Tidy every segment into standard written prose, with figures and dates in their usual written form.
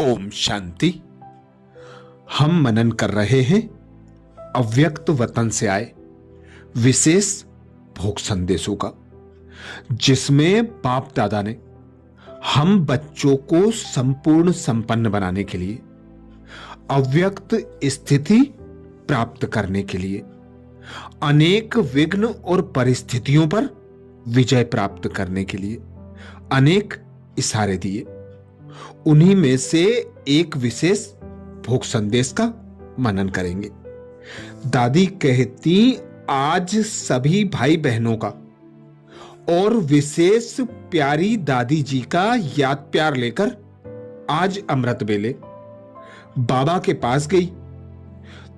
ओम शांति। हम मनन कर रहे हैं अव्यक्त वतन से आए विशेष भोग संदेशों का, जिसमें बाप दादा ने हम बच्चों को संपूर्ण संपन्न बनाने के लिए, अव्यक्त स्थिति प्राप्त करने के लिए, अनेक विघ्न और परिस्थितियों पर विजय प्राप्त करने के लिए अनेक इशारे दिए। उन्हीं में से एक विशेष भोग संदेश का मनन करेंगे। दादी कहती, आज सभी भाई बहनों का और विशेष प्यारी दादी जी का याद प्यार लेकर आज अमृत बेले बाबा के पास गई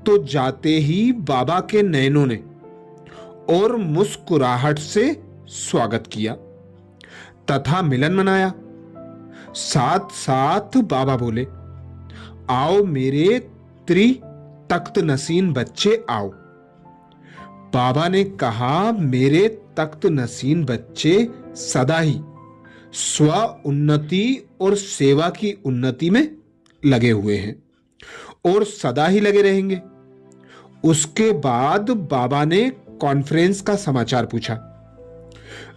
तो जाते ही बाबा के नयनों ने और मुस्कुराहट से स्वागत किया तथा मिलन मनाया। साथ साथ बाबा बोले, आओ मेरे तख्त नसीन बच्चे आओ। बाबा ने कहा, मेरे तख्त नसीन बच्चे सदा ही स्व उन्नति और सेवा की उन्नति में लगे हुए हैं और सदा ही लगे रहेंगे। उसके बाद बाबा ने कॉन्फ्रेंस का समाचार पूछा।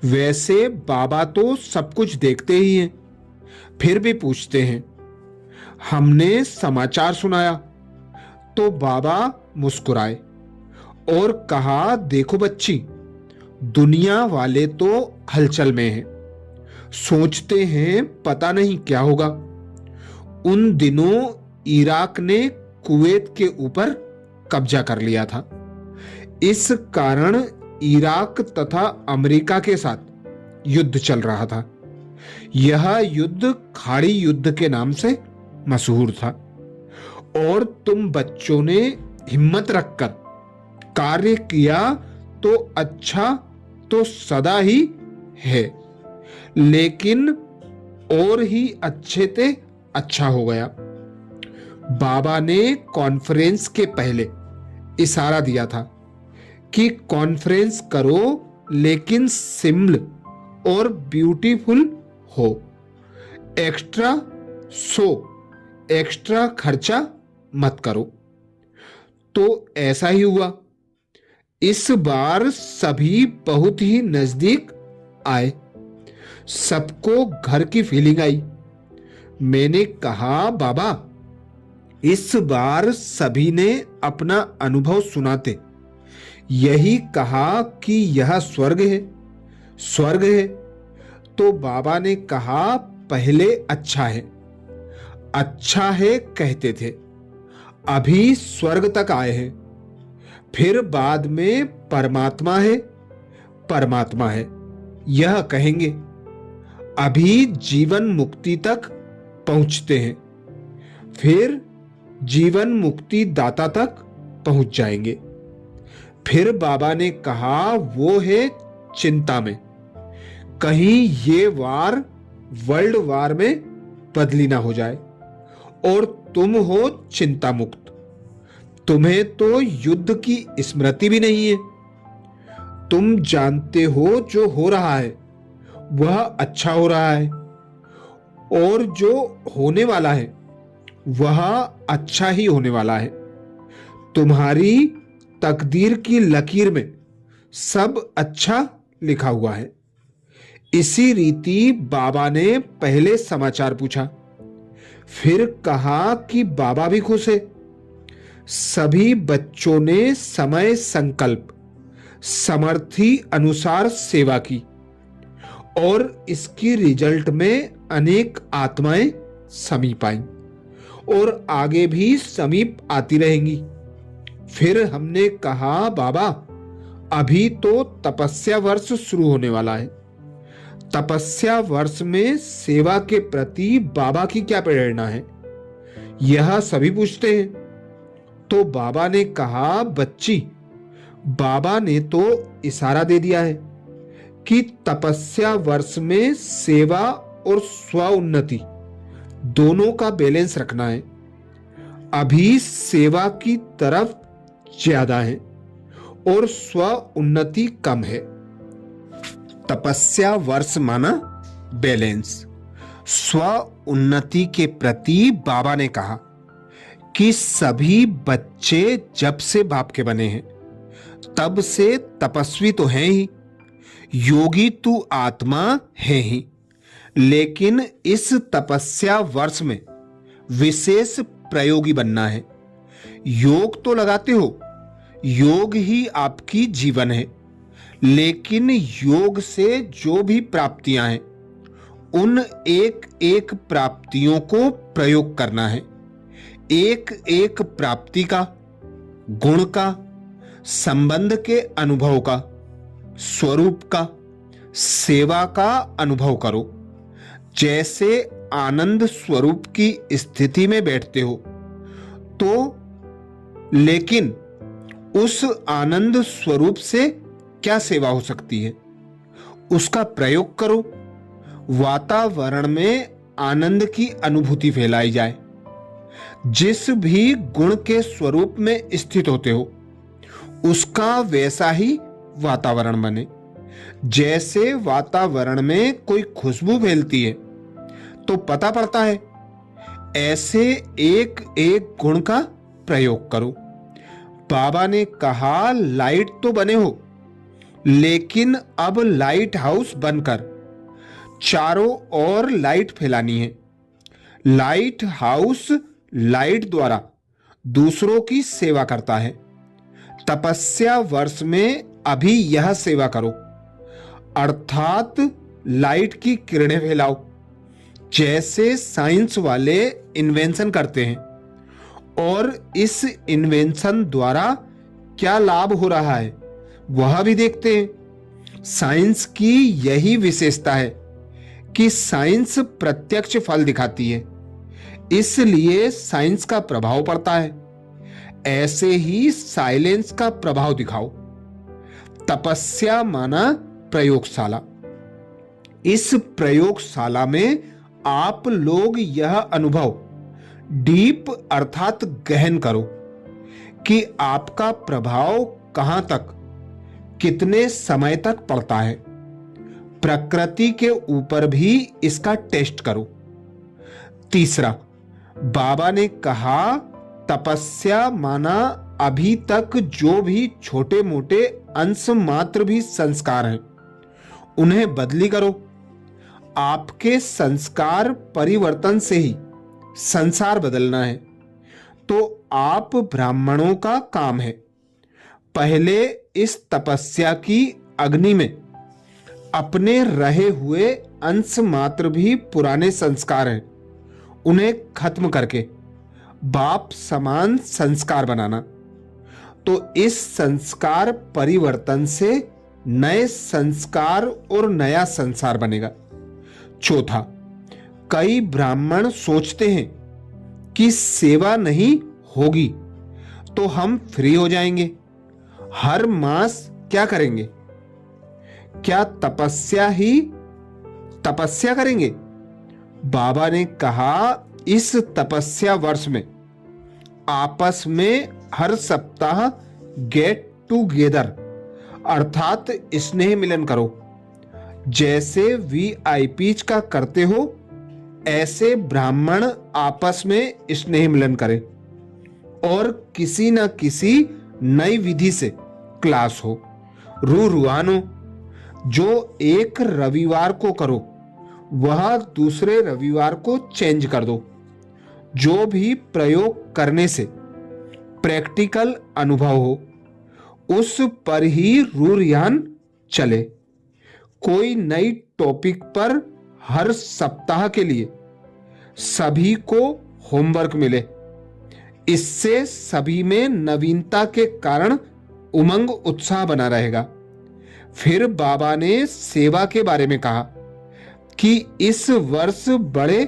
वैसे बाबा तो सब कुछ देखते ही हैं, फिर भी पूछते हैं। हमने समाचार सुनाया तो बाबा मुस्कुराए और कहा, देखो बच्ची, दुनिया वाले तो हलचल में हैं, सोचते हैं पता नहीं क्या होगा। उन दिनों इराक ने कुवैत के ऊपर कब्जा कर लिया था। इस कारण इराक तथा अमेरिका के साथ युद्ध चल रहा था। यह युद्ध खाड़ी युद्ध के नाम से मशहूर था और तुम बच्चों ने हिम्मत रखकर कार्य किया तो अच्छा तो सदा ही है, लेकिन और ही अच्छे ते अच्छा हो गया। बाबा ने कॉन्फ्रेंस के पहले इशारा दिया था कि कॉन्फ्रेंस करो लेकिन सिंपल और ब्यूटीफुल हो। एक्स्ट्रा खर्चा मत करो। तो ऐसा ही हुआ। इस बार सभी बहुत ही नजदीक आए, सबको घर की फीलिंग आई। मैंने कहा, बाबा इस बार सभी ने अपना अनुभव सुनाते यही कहा कि यह स्वर्ग है, स्वर्ग है। तो बाबा ने कहा, पहले अच्छा है कहते थे, अभी स्वर्ग तक आए हैं, फिर बाद में परमात्मा है, परमात्मा है यह कहेंगे। अभी जीवन मुक्ति तक पहुंचते हैं, फिर जीवन मुक्ति दाता तक पहुंच जाएंगे। फिर बाबा ने कहा, वो है चिंता में, कहीं ये वार वर्ल्ड वार में बदली ना हो जाए और तुम हो चिंता मुक्त। तुम्हें तो युद्ध की स्मृति भी नहीं है। तुम जानते हो जो हो रहा है वह अच्छा हो रहा है और जो होने वाला है वह अच्छा ही होने वाला है। तुम्हारी तकदीर की लकीर में सब अच्छा लिखा हुआ है। इसी रीति बाबा ने पहले समाचार पूछा, फिर कहा कि बाबा भी खुश है। सभी बच्चों ने समय संकल्प समर्थी अनुसार सेवा की और इसकी रिजल्ट में अनेक आत्माएं समीप आईं और आगे भी समीप आती रहेंगी। फिर हमने कहा, बाबा अभी तो तपस्या वर्ष शुरू होने वाला है। तपस्या वर्ष में सेवा के प्रति बाबा की क्या प्रेरणा है, यह सभी पूछते हैं। तो बाबा ने कहा, बच्ची, बाबा ने तो इशारा दे दिया है कि तपस्या वर्ष में सेवा और स्व उन्नति दोनों का बैलेंस रखना है। अभी सेवा की तरफ ज्यादा है और स्व उन्नति कम है। तपस्या वर्ष माना बैलेंस, स्व उन्नति के प्रति बाबा ने कहा कि सभी बच्चे जब से बाप के बने हैं तब से तपस्वी तो हैं ही, योगी तू आत्मा है ही, लेकिन इस तपस्या वर्ष में विशेष प्रयोगी बनना है। योग तो लगाते हो, योग ही आपकी जीवन है, लेकिन योग से जो भी प्राप्तियां हैं उन एक एक प्राप्तियों को प्रयोग करना है। एक एक प्राप्ति का, गुण का, संबंध के अनुभव का, स्वरूप का, सेवा का अनुभव करो। जैसे आनंद स्वरूप की स्थिति में बैठते हो तो, लेकिन उस आनंद स्वरूप से क्या सेवा हो सकती है, उसका प्रयोग करो। वातावरण में आनंद की अनुभूति फैलाई जाए। जिस भी गुण के स्वरूप में स्थित होते हो उसका वैसा ही वातावरण बने। जैसे वातावरण में कोई खुशबू फैलती है तो पता पड़ता है, ऐसे एक एक गुण का प्रयोग करो। बाबा ने कहा लाइट तो बने हो, लेकिन अब लाइट हाउस बनकर चारों ओर लाइट फैलानी है। लाइट हाउस लाइट द्वारा दूसरों की सेवा करता है। तपस्या वर्ष में अभी यह सेवा करो, अर्थात लाइट की किरणें फैलाओ। जैसे साइंस वाले इन्वेंशन करते हैं और इस इन्वेंशन द्वारा क्या लाभ हो रहा है वह भी देखते हैं। साइंस की यही विशेषता है कि साइंस प्रत्यक्ष फल दिखाती है, इसलिए साइंस का प्रभाव पड़ता है। ऐसे ही साइलेंस का प्रभाव दिखाओ। तपस्या माना प्रयोगशाला। इस प्रयोगशाला में आप लोग यह अनुभव डीप अर्थात गहन करो कि आपका प्रभाव कहां तक, कितने समय तक पड़ता है। प्रकृति के ऊपर भी इसका टेस्ट करो। तीसरा, बाबा ने कहा तपस्या माना अभी तक जो भी छोटे मोटे अंश मात्र भी संस्कार हैं उन्हें बदली करो। आपके संस्कार परिवर्तन से ही संसार बदलना है, तो आप ब्राह्मणों का काम है पहले इस तपस्या की अग्नि में अपने रहे हुए अंश मात्र भी पुराने संस्कार हैं उन्हें खत्म करके बाप समान संस्कार बनाना। तो इस संस्कार परिवर्तन से नए संस्कार और नया संसार बनेगा। चौथा, कई ब्राह्मण सोचते हैं कि सेवा नहीं होगी तो हम फ्री हो जाएंगे, हर मास क्या करेंगे, क्या तपस्या करेंगे। बाबा ने कहा इस तपस्या वर्ष में आपस में हर सप्ताह गेट टूगेदर अर्थात स्नेह मिलन करो। जैसे वीआईपीज का करते हो ऐसे ब्राह्मण आपस में स्नेह मिलन करें और किसी न किसी नई विधि से क्लास हो, रूहानो। जो एक रविवार को करो वह दूसरे रविवार को चेंज कर दो। जो भी प्रयोग करने से प्रैक्टिकल अनुभव हो उस पर ही रूरियान चले। कोई नई टॉपिक पर हर सप्ताह के लिए सभी को होमवर्क मिले। इससे सभी में नवीनता के कारण उमंग उत्साह बना रहेगा। फिर बाबा ने सेवा के बारे में कहा कि इस वर्ष बड़े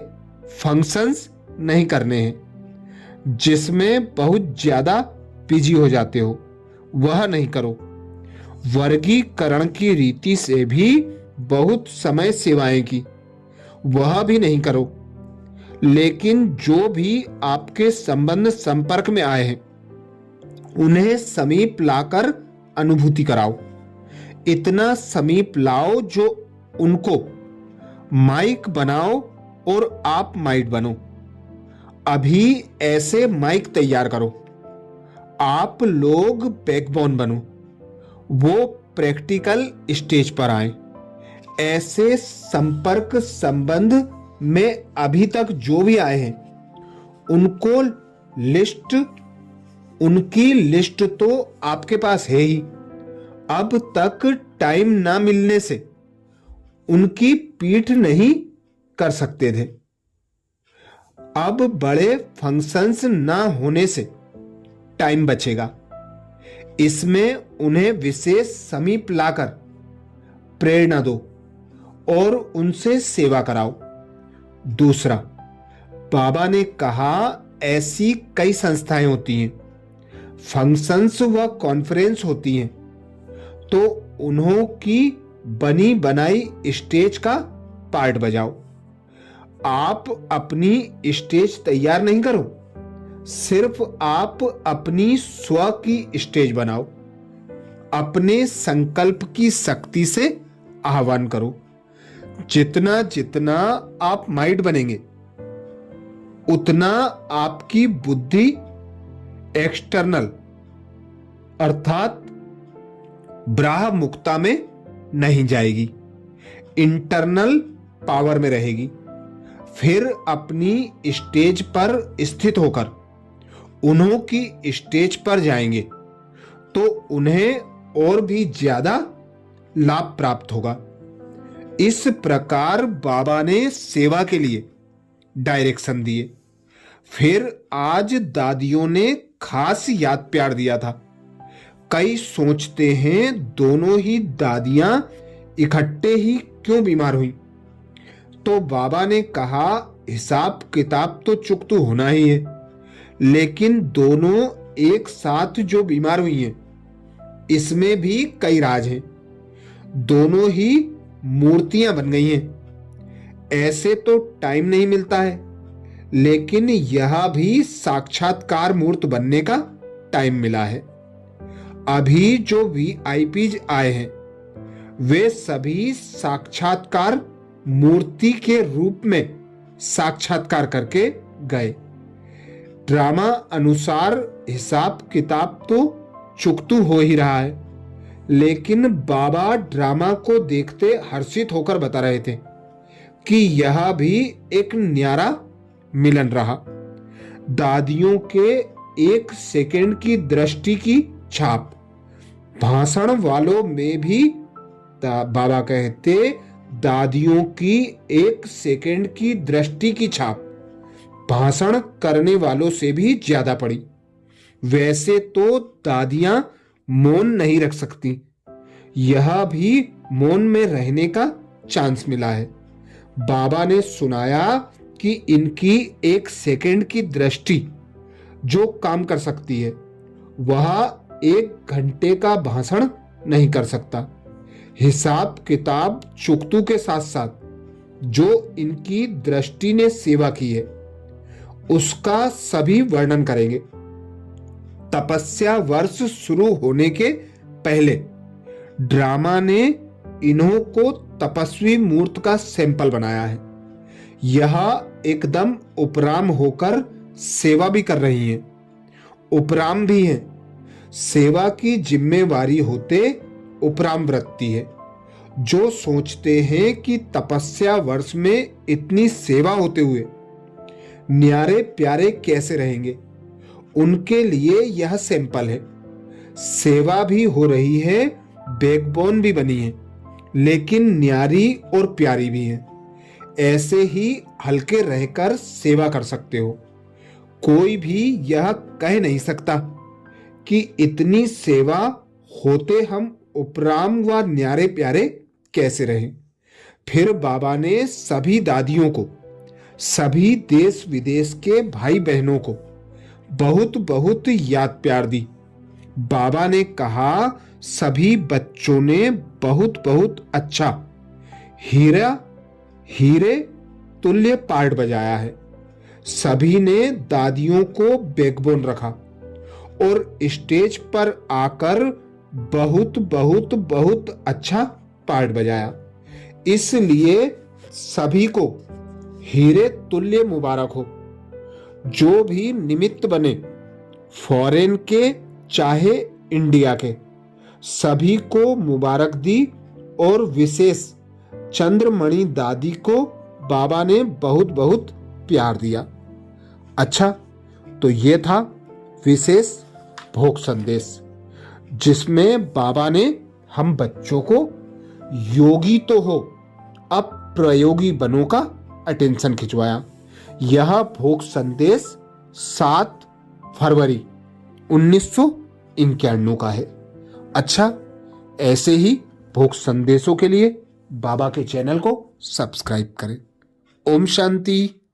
फंक्शंस नहीं करने हैं जिसमें बहुत ज्यादा बिजी हो जाते हो, वह नहीं करो। वर्गीकरण की रीति से भी बहुत समय सेवाएं की, वह भी नहीं करो। लेकिन जो भी आपके संबंध संपर्क में आए हैं उन्हें समीप लाकर अनुभूति कराओ। इतना समीप लाओ जो उनको माइक बनाओ और आप माइट बनो। अभी ऐसे माइक तैयार करो। आप लोग बैकबोन बनो, वो प्रैक्टिकल स्टेज पर आए। ऐसे संपर्क संबंध में अभी तक जो भी आए हैं उनकी लिस्ट तो आपके पास है ही। अब तक टाइम ना मिलने से उनकी पीठ नहीं कर सकते थे। अब बड़े फंक्शंस ना होने से टाइम बचेगा। इसमें उन्हें विशेष समीप लाकर प्रेरणा दो और उनसे सेवा कराओ। दूसरा, बाबा ने कहा ऐसी कई संस्थाएं होती हैं, फंक्शंस व कॉन्फ्रेंस होती हैं, तो उन्हों की बनी बनाई स्टेज का पार्ट बजाओ। आप अपनी स्टेज तैयार नहीं करो, सिर्फ आप अपनी स्व की स्टेज बनाओ। अपने संकल्प की शक्ति से आह्वान करो। जितना जितना आप माइट बनेंगे उतना आपकी बुद्धि एक्सटर्नल अर्थात ब्राह्म मुक्ता में नहीं जाएगी, इंटरनल पावर में रहेगी। फिर अपनी स्टेज पर स्थित होकर उन्हों की स्टेज पर जाएंगे तो उन्हें और भी ज्यादा लाभ प्राप्त होगा। इस प्रकार बाबा ने सेवा के लिए डायरेक्शन दिए। फिर आज दादियों ने खास याद प्यार दिया था। कई सोचते हैं दोनों ही दादियां इकट्ठे ही क्यों बीमार हुई, तो बाबा ने कहा हिसाब किताब तो चुकतू होना ही है, लेकिन दोनों एक साथ जो बीमार हुई हैं इसमें भी कई राज हैं। दोनों ही मूर्तियां बन गई हैं। ऐसे तो टाइम नहीं मिलता है, लेकिन यह भी साक्षात्कार मूर्त बनने का टाइम मिला है। अभी जो वीआईपीज आए हैं वे सभी साक्षात्कार मूर्ति के रूप में साक्षात्कार करके गए। ड्रामा अनुसार हिसाब किताब तो चुकतू हो ही रहा है, लेकिन बाबा ड्रामा को देखते हर्षित होकर बता रहे थे कि यह भी एक न्यारा मिलन रहा। दादियों के एक सेकंड की दृष्टि की छाप भाषण वालों में भी बाबा कहते दादियों की एक सेकंड की दृष्टि की छाप भाषण करने वालों से भी ज्यादा पड़ी। वैसे तो दादियां मौन नहीं रख सकती, यह भी मौन में रहने का चांस मिला है। बाबा ने सुनाया कि इनकी एक सेकंड की दृष्टि जो काम कर सकती है वह 1 घंटे का भाषण नहीं कर सकता। हिसाब किताब चुकतू के साथ साथ जो इनकी दृष्टि ने सेवा की है उसका सभी वर्णन करेंगे। तपस्या वर्ष शुरू होने के पहले ड्रामा ने इन्हों को तपस्वी मूर्त का सैंपल बनाया है। यह एकदम उपराम होकर सेवा भी कर रही हैं, उपराम भी हैं। सेवा की जिम्मेवारी होते उपराम वृत्ति है। जो सोचते हैं कि तपस्या वर्ष में इतनी सेवा होते हुए न्यारे प्यारे कैसे रहेंगे, उनके लिए यह सैंपल है। सेवा भी हो रही है, बैकबोन भी बनी है, लेकिन न्यारी और प्यारी भी है। ऐसे ही हल्के रहकर सेवा कर सकते हो। कोई भी यह कह नहीं सकता कि इतनी सेवा होते हम उपराम व न्यारे प्यारे कैसे रहें। फिर बाबा ने सभी दादियों को, सभी देश विदेश के भाई बहनों को बहुत बहुत याद प्यार दी। बाबा ने कहा सभी बच्चों ने बहुत बहुत अच्छा हीरे तुल्य पार्ट बजाया है। सभी ने दादियों को बैकबोन रखा और स्टेज पर आकर बहुत बहुत बहुत अच्छा पार्ट बजाया। इसलिए सभी को हीरे तुल्य मुबारक हो। जो भी निमित्त बने, फॉरेन के चाहे इंडिया के, सभी को मुबारक दी। और विशेष चंद्रमणि दादी को बाबा ने बहुत बहुत प्यार दिया। अच्छा, तो ये था विशेष भोग संदेश, जिसमें बाबा ने हम बच्चों को योगी तो हो, अब प्रयोगी बनो का अटेंशन खिंचवाया। यह भोग संदेश 7 फरवरी 1991 का है। अच्छा, ऐसे ही भोग संदेशों के लिए बाबा के चैनल को सब्सक्राइब करें। ओम शांति।